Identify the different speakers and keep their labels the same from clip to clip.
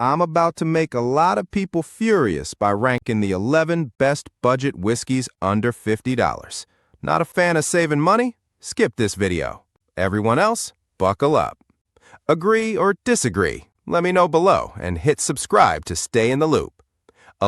Speaker 1: I'm about to make a lot of people furious by ranking the 11 best budget whiskeys under $50. Not a fan of saving money? Skip this video. Everyone else, buckle up. Agree or disagree? Let me know below and hit subscribe to stay in the loop.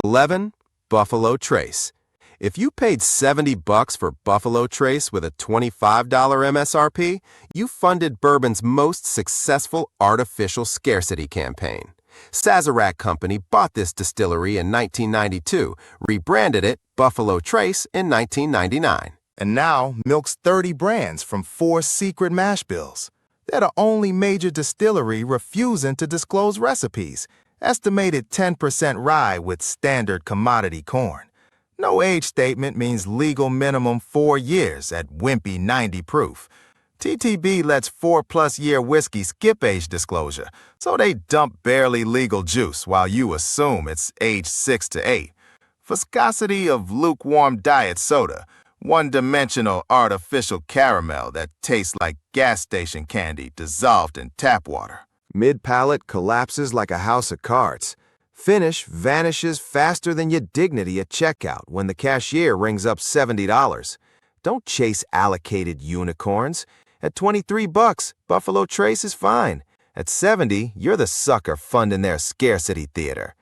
Speaker 1: 11. Buffalo Trace. If you paid $70 for Buffalo Trace with a $25 MSRP, you funded bourbon's most successful artificial scarcity campaign. Sazerac Company bought this distillery in 1992, rebranded it Buffalo Trace in 1999.
Speaker 2: And now milks 30 brands from 4 secret mash bills. They're the only major distillery refusing to disclose recipes. Estimated 10% rye with standard commodity corn. No age statement means legal minimum 4 years at wimpy 90 proof. TTB lets 4+ year whiskey skip age disclosure, so they dump barely legal juice while you assume it's aged 6 to 8. Viscosity of lukewarm diet soda, one-dimensional artificial caramel that tastes like gas station candy dissolved in tap water.
Speaker 1: Mid-palate collapses like a house of cards. Finish vanishes faster than your dignity at checkout when the cashier rings up $70. Don't chase allocated unicorns. At $23, Buffalo Trace is fine. At $70, you're the sucker funding their scarcity theater.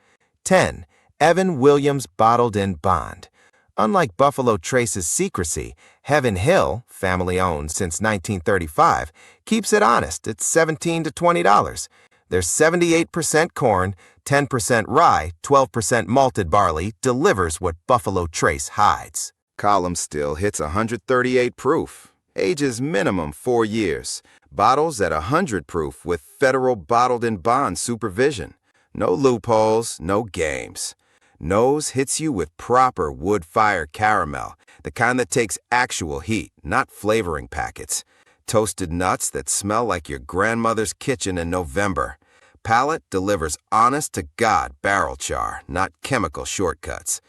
Speaker 1: 10. Evan Williams Bottled in Bond. Unlike Buffalo Trace's secrecy, Heaven Hill, family-owned since 1935, keeps it honest at $17 to $20. Their 78% corn, 10% rye, 12% malted barley delivers what Buffalo Trace hides. Column still hits 138 proof. Ages minimum 4 years. Bottles at 100 proof with federal bottled in bond supervision. No loopholes, no games. Nose hits you with proper wood-fire caramel, the kind that takes actual heat, not flavoring packets. Toasted nuts that smell like your grandmother's kitchen in November. Palate delivers honest-to-God barrel char, not chemical shortcuts.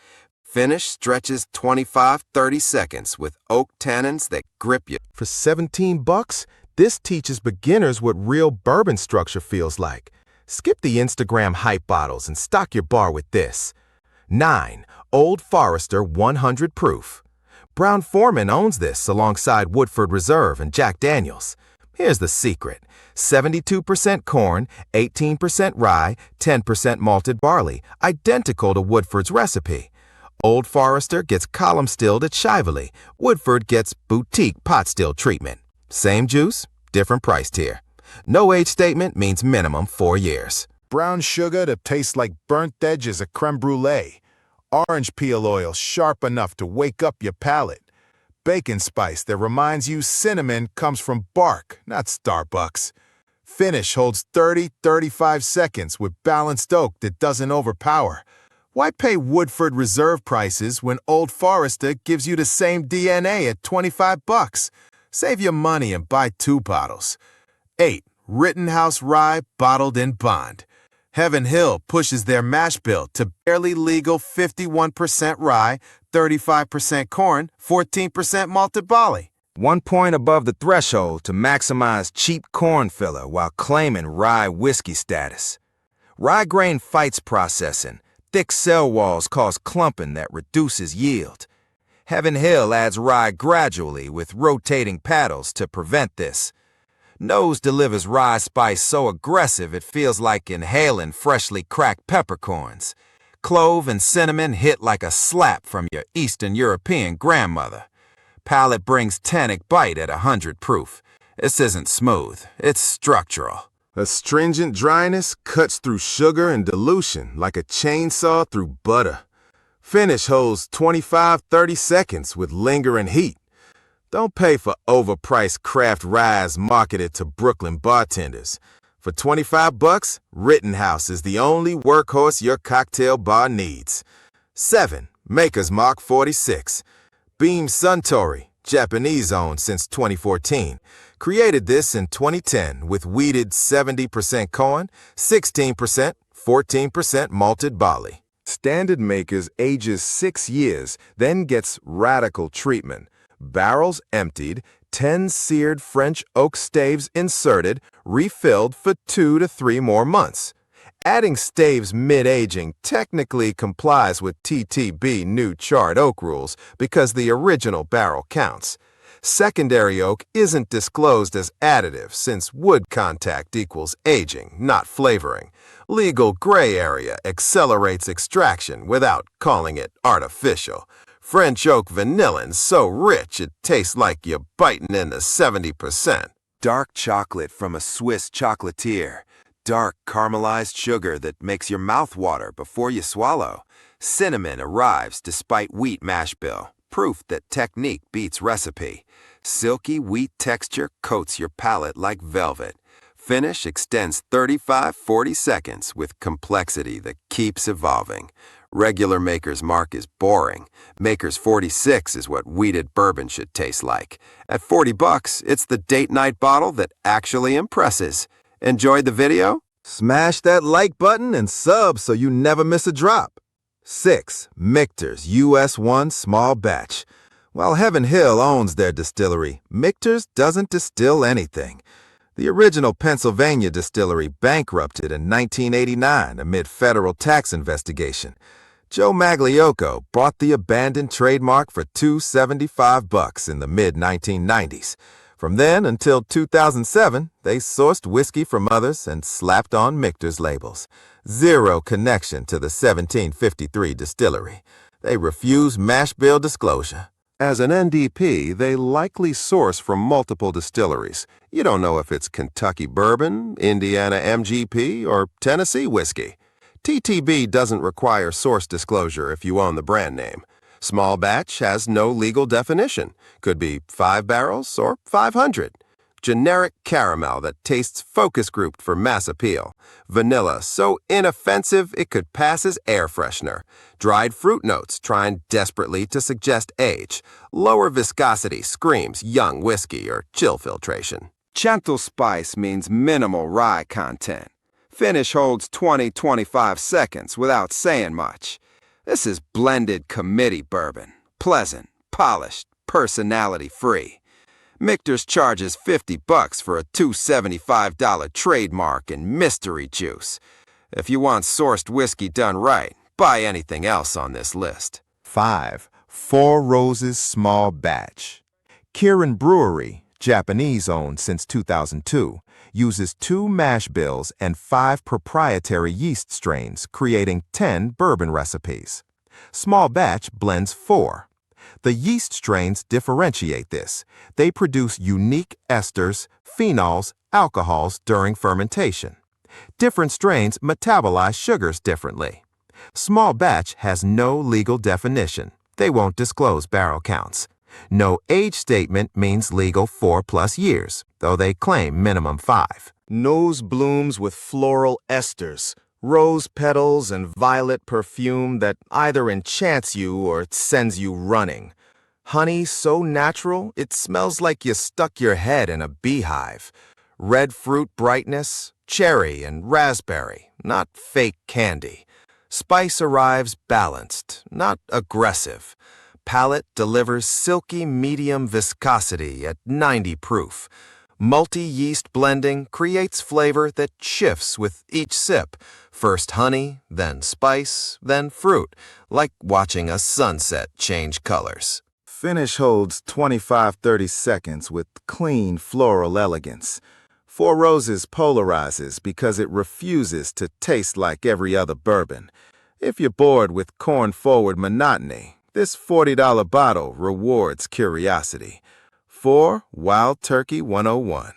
Speaker 1: Finish stretches 25-30 seconds with oak tannins that grip you.
Speaker 2: For $17, this teaches beginners what real bourbon structure feels like. Skip the Instagram hype bottles and stock your bar with this. 9. Old Forester 100 proof. Brown-Forman owns this alongside Woodford Reserve and Jack Daniels. Here's the secret. 72% corn, 18% rye, 10% malted barley, identical to Woodford's recipe. Old Forester gets column stilled at Shively. Woodford gets boutique pot still treatment. Same juice, different price tier. No age statement means minimum 4 years. Brown sugar that tastes like burnt edges of creme brulee. Orange peel oil sharp enough to wake up your palate. Bacon spice that reminds you cinnamon comes from bark, not Starbucks. Finish holds 30-35 seconds with balanced oak that doesn't overpower. Why pay Woodford Reserve prices when Old Forester gives you the same DNA at $25? Save your money and buy 2 bottles. 8. Rittenhouse Rye Bottled in Bond. Heaven Hill pushes their mash bill to barely legal 51% rye, 35% corn, 14% malted barley.
Speaker 1: 1 point above the threshold to maximize cheap corn filler while claiming rye whiskey status. Rye grain fights processing. Thick cell walls cause clumping that reduces yield. Heaven Hill adds rye gradually with rotating paddles to prevent this. Nose delivers rye spice so aggressive it feels like inhaling freshly cracked peppercorns. Clove and cinnamon hit like a slap from your Eastern European grandmother. Palate brings tannic bite at 100 proof. This isn't smooth, it's structural.
Speaker 2: Astringent dryness cuts through sugar and dilution like a chainsaw through butter. Finish holds 25-30 seconds with lingering heat. Don't pay for overpriced craft ryes marketed to Brooklyn bartenders. For $25, Rittenhouse is the only workhorse your cocktail bar needs. 7. Maker's Mark 46. Beam Suntory, Japanese-owned since 2014. Created this in 2010 with wheated 70% corn, 16%, 14% malted barley. Standard Makers ages 6 years, then gets radical treatment. Barrels emptied, 10 seared French oak staves inserted, refilled for 2 to 3 more months. Adding staves mid-aging technically complies with TTB new charred oak rules because the original barrel counts. Secondary oak isn't disclosed as additive since wood contact equals aging, not flavoring. Legal gray area accelerates extraction without calling it artificial. French oak vanillin's so rich it tastes like you're biting into 70%. Dark chocolate from a Swiss chocolatier. Dark caramelized sugar that makes your mouth water before you swallow. Cinnamon arrives despite wheat mash bill, proof that technique beats recipe. Silky wheat texture coats your palate like velvet. Finish extends 35-40 seconds with complexity that keeps evolving. Regular Maker's Mark is boring. Maker's 46 is what wheated bourbon should taste like. At $40, it's the date night bottle that actually impresses. Enjoyed the video?
Speaker 1: Smash that like button and sub so you never miss a drop. 6. Michter's US1 Small Batch. While Heaven Hill owns their distillery, Michter's doesn't distill anything. The original Pennsylvania distillery bankrupted in 1989 amid federal tax investigation. Joe Magliocco bought the abandoned trademark for $275 in the mid-1990s. From then until 2007, they sourced whiskey from others and slapped on Michter's labels. Zero connection to the 1753 distillery. They refuse mash bill disclosure.
Speaker 2: As an NDP, they likely source from multiple distilleries. You don't know if it's Kentucky bourbon, Indiana MGP, or Tennessee whiskey. TTB doesn't require source disclosure if you own the brand name. Small batch has no legal definition. Could be 5 barrels or 500. Generic caramel that tastes focus grouped for mass appeal. Vanilla so inoffensive it could pass as air freshener. Dried fruit notes trying desperately to suggest age. Lower viscosity screams young whiskey or chill filtration.
Speaker 3: Gentle spice means minimal rye content. Finish holds 20-25 seconds without saying much. This is blended committee bourbon. Pleasant, polished, personality-free. Michter's charges $50 for a $275 trademark and mystery juice. If you want sourced whiskey done right, buy anything else on this list.
Speaker 2: 5. Four Roses Small Batch. Kirin Brewery, Japanese-owned since 2002, uses 2 mash bills and 5 proprietary yeast strains, creating 10 bourbon recipes. Small Batch blends 4. The yeast strains differentiate this. They produce unique esters, phenols, alcohols during fermentation. Different strains metabolize sugars differently. Small Batch has no legal definition. They won't disclose barrel counts. No age statement means legal 4+ years, though they claim minimum 5.
Speaker 4: Nose blooms with floral esters, rose petals and violet perfume that either enchants you or sends you running. Honey so natural it smells like you stuck your head in a beehive. Red fruit brightness, cherry and raspberry, not fake candy. Spice arrives balanced, not aggressive. Palate delivers silky medium viscosity at 90 proof. Multi-yeast blending creates flavor that shifts with each sip. First honey, then spice, then fruit, like watching a sunset change colors.
Speaker 1: Finish holds 25-30 seconds with clean floral elegance. Four Roses polarizes because it refuses to taste like every other bourbon. If you're bored with corn-forward monotony, this $40 bottle rewards curiosity. 4 Wild Turkey 101.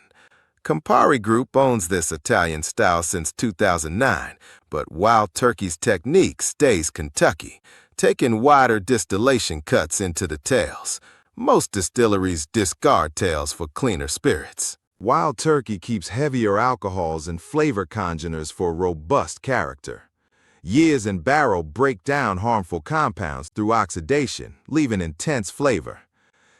Speaker 1: Campari Group owns this Italian style since 2009, but Wild Turkey's technique stays Kentucky, taking wider distillation cuts into the tails. Most distilleries discard tails for cleaner spirits. Wild Turkey keeps heavier alcohols and flavor congeners for robust character. Years in barrel break down harmful compounds through oxidation, leaving intense flavor.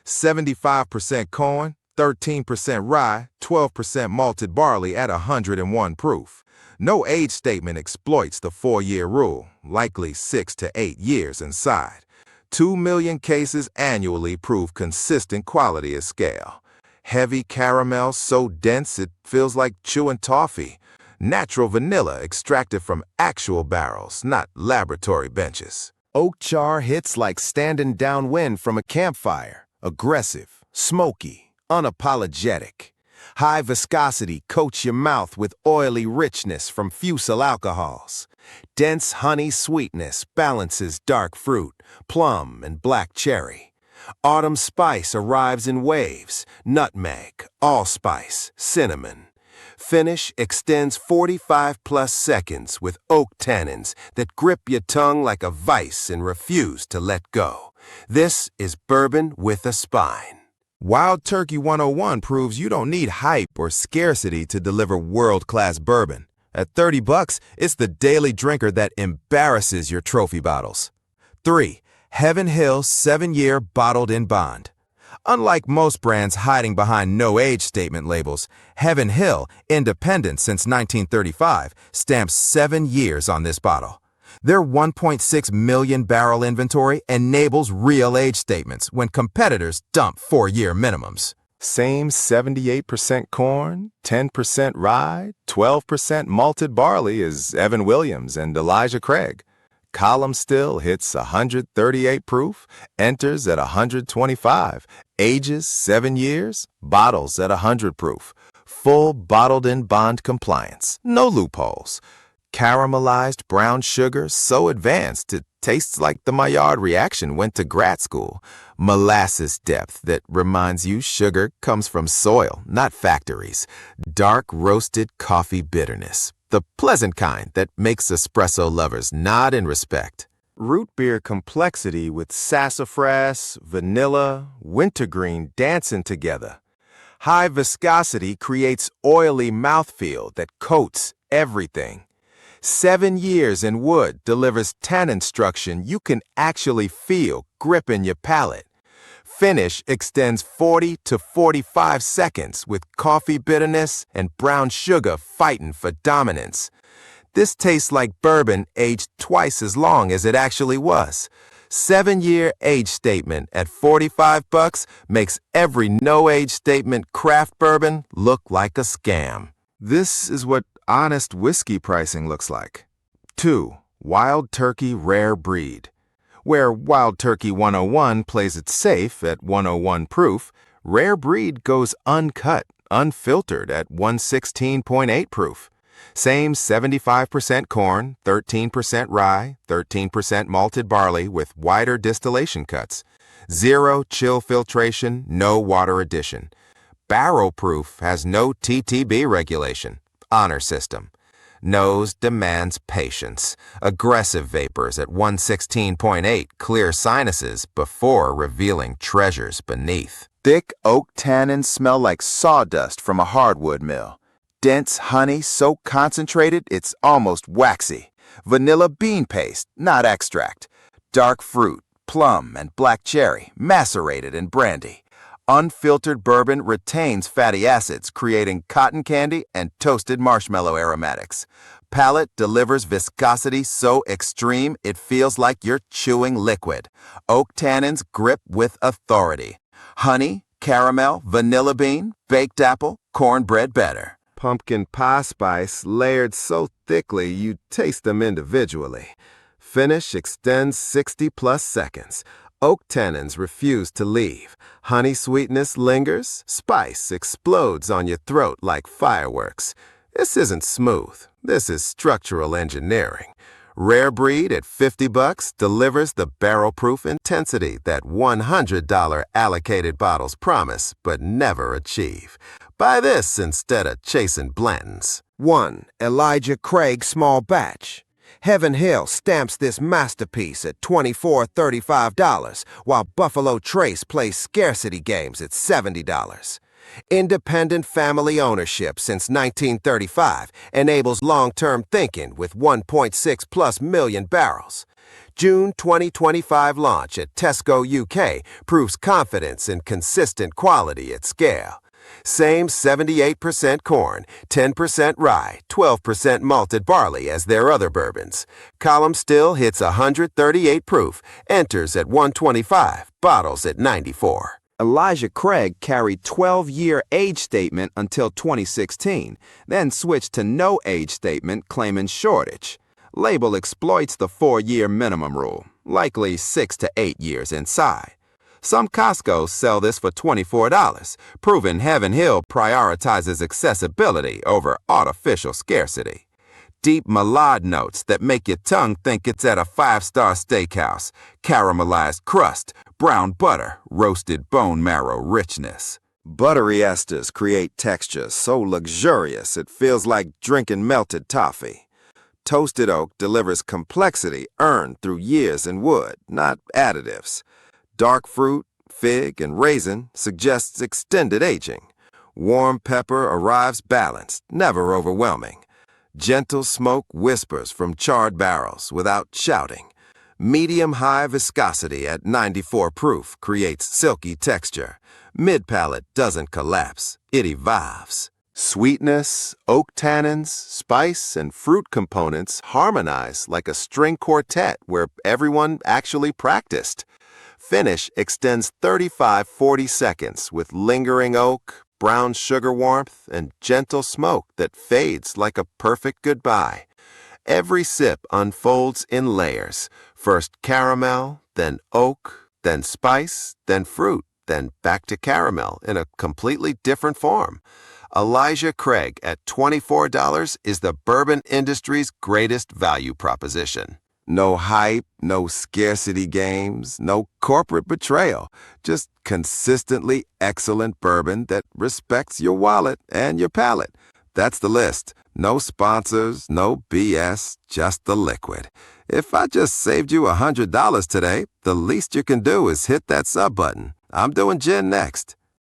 Speaker 1: 75% corn, 13% rye, 12% malted barley at 101 proof. No age statement exploits the 4-year rule, likely 6 to 8 years inside. 2 million cases annually prove consistent quality at scale. Heavy caramel so dense it feels like chewing toffee.
Speaker 2: Natural vanilla extracted from actual barrels, not laboratory benches.
Speaker 1: Oak char hits like standing downwind from a campfire. Aggressive, smoky, unapologetic. High viscosity coats your mouth with oily richness from fusel alcohols. Dense honey sweetness balances dark fruit, plum, and black cherry. Autumn spice arrives in waves: nutmeg, allspice, cinnamon. Finish extends 45+ seconds with oak tannins that grip your tongue like a vice and refuse to let go. This is bourbon with a spine.
Speaker 2: Wild Turkey 101 proves you don't need hype or scarcity to deliver world-class bourbon. At $30, it's the daily drinker that embarrasses your trophy bottles. 3. Heaven Hill 7-year bottled in bond. Unlike most brands hiding behind no age statement labels, Heaven Hill, independent since 1935, stamps 7 years on this bottle. Their 1.6 million barrel inventory enables real age statements when competitors dump 4-year minimums. Same 78% corn, 10% rye, 12% malted barley as Evan Williams and Elijah Craig. Column still hits 138 proof, enters at 125, ages 7 years, bottles at 100 proof. Full bottled in bond compliance, no loopholes. Caramelized brown sugar so advanced it tastes like the Maillard reaction went to grad school. Molasses depth that reminds you sugar comes from soil, not factories. Dark roasted coffee bitterness, the pleasant kind that makes espresso lovers nod in respect.
Speaker 1: Root beer complexity with sassafras, vanilla, wintergreen dancing together. High viscosity creates oily mouthfeel that coats everything. 7 years in wood delivers tannin structure you can actually feel gripping your palate. Finish extends 40 to 45 seconds with coffee bitterness and brown sugar fighting for dominance. This tastes like bourbon aged twice as long as it actually was. 7-year age statement at $45 makes every no-age statement craft bourbon look like a scam.
Speaker 2: This is what honest whiskey pricing looks like. 2. Wild Turkey Rare Breed. Where Wild Turkey 101 plays it safe at 101 proof, Rare Breed goes uncut, unfiltered at 116.8 proof. Same 75% corn, 13% rye, 13% malted barley with wider distillation cuts. 0 chill filtration, no water addition. Barrel proof has no TTB regulation. Honor system. Nose demands patience. Aggressive vapors at 116.8 clear sinuses before revealing treasures beneath.
Speaker 1: Thick oak tannins smell like sawdust from a hardwood mill. Dense honey so concentrated it's almost waxy. Vanilla bean paste, not extract. Dark fruit, plum, and black cherry, macerated in brandy. Unfiltered bourbon retains fatty acids, creating cotton candy and toasted marshmallow aromatics. Palate delivers viscosity so extreme it feels like you're chewing liquid. Oak tannins grip with authority. Honey, caramel, vanilla bean, baked apple, cornbread batter.
Speaker 2: Pumpkin pie spice layered so thickly you taste them individually. Finish extends 60+ seconds. Oak tannins refuse to leave. Honey sweetness lingers. Spice explodes on your throat like fireworks. This isn't smooth. This is structural engineering. Rare Breed at $50 delivers the barrel-proof intensity that $100 allocated bottles promise but never achieve. Buy this instead of chasing Blanton's.
Speaker 1: 1. Elijah Craig Small Batch. Heaven Hill stamps this masterpiece at $24-35, while Buffalo Trace plays scarcity games at $70. Independent family ownership since 1935 enables long-term thinking with 1.6+ million barrels. June 2025 launch at Tesco UK proves confidence in consistent quality at scale. Same 78% corn, 10% rye, 12% malted barley as their other bourbons. Column still hits 138 proof, enters at 125, bottles at 94.
Speaker 3: Elijah Craig carried 12-year age statement until 2016, then switched to no age statement claiming shortage. Label exploits the 4-year minimum rule, likely 6 to 8 years inside. Some Costcos sell this for $24, proving Heaven Hill prioritizes accessibility over artificial scarcity. Deep malade notes that make your tongue think it's at a 5-star steakhouse, caramelized crust, brown butter, roasted bone marrow richness.
Speaker 1: Buttery esters create textures so luxurious it feels like drinking melted toffee. Toasted oak delivers complexity earned through years in wood, not additives. Dark fruit, fig, and raisin suggests extended aging. Warm pepper arrives balanced, never overwhelming. Gentle smoke whispers from charred barrels without shouting. Medium-high viscosity at 94 proof creates silky texture. Mid-palate doesn't collapse, it evolves. Sweetness, oak tannins, spice, and fruit components harmonize like a string quartet where everyone actually practiced. Finish extends 35-40 seconds with lingering oak, brown sugar warmth, and gentle smoke that fades like a perfect goodbye. Every sip unfolds in layers. First caramel, then oak, then spice, then fruit, then back to caramel in a completely different form. Elijah Craig at $24 is the bourbon industry's greatest value proposition. No hype, no scarcity games, no corporate betrayal. Just consistently excellent bourbon that respects your wallet and your palate. That's the list. No sponsors, no BS, just the liquid. If I just saved you $100 today, the least you can do is hit that sub button. I'm doing gin next.